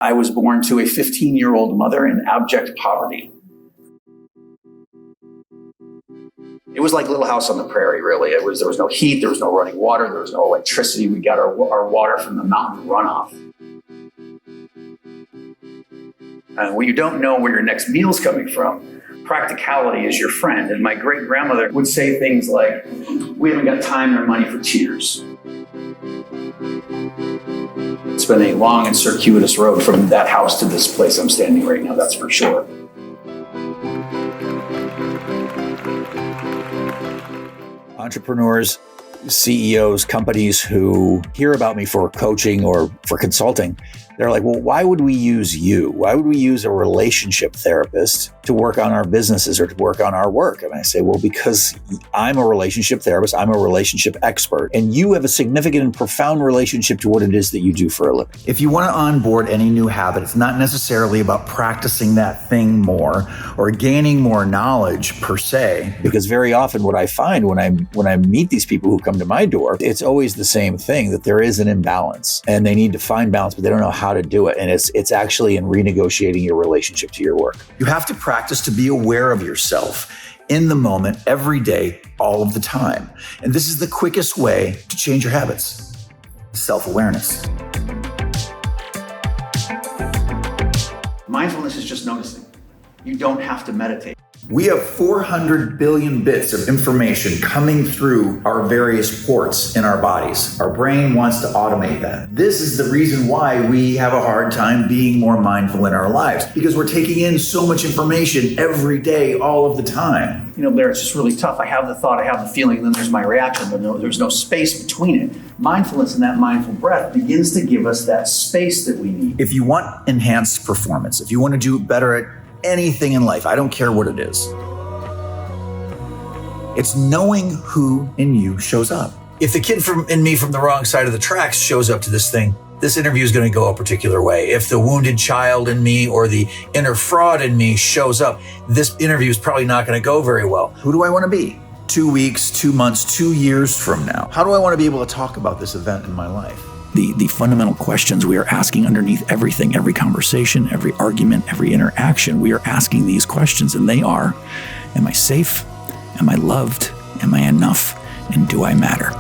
I was born to a 15-year-old mother in abject poverty. It was like Little House on the Prairie, really. There was no heat, there was no running water, there was no electricity. We got our water from the mountain runoff. And when you don't know where your next meal's coming from, practicality is your friend. And my great-grandmother would say things like, "We haven't got time or money for tears." It's been a long and circuitous road from that house to this place I'm standing right now, that's for sure. Entrepreneurs, CEOs, companies who hear about me for coaching or for consulting, they're like, well, why would we use you? Why would we use a relationship therapist to work on our businesses or to work on our work? And I say, well, because I'm a relationship therapist, I'm a relationship expert, and you have a significant and profound relationship to what it is that you do for a living. If you want to onboard any new habit, it's not necessarily about practicing that thing more or gaining more knowledge per se. Because very often what I find when I meet these people who come to my door, it's always the same thing, that there is an imbalance and they need to find balance, but they don't know how to do it. And it's actually in renegotiating your relationship to your work. You have to practice to be aware of yourself in the moment, every day, all of the time. And this is the quickest way to change your habits. Self-awareness. Mindfulness is just noticing. You don't have to meditate. We have 400 billion bits of information coming through our various ports in our bodies. Our brain wants to automate that. This is the reason why we have a hard time being more mindful in our lives, because we're taking in so much information every day, all of the time. You know, Lair, it's just really tough. I have the thought, I have the feeling, and then there's my reaction, but there's no space between it. Mindfulness and that mindful breath begins to give us that space that we need. If you want enhanced performance, if you want to do better at anything in life, I don't care what it is, it's knowing who in you shows up. If the kid in me from the wrong side of the tracks shows up to this thing, this interview is going to go a particular way. If the wounded child in me or the inner fraud in me shows up, this interview is probably not going to go very well. Who do I want to be 2 weeks, 2 months, 2 years from now? How do I want to be able to talk about this event in my life? The fundamental questions we are asking underneath everything, every conversation, every argument, every interaction, we are asking these questions, and they are, am I safe? Am I loved? Am I enough? And do I matter?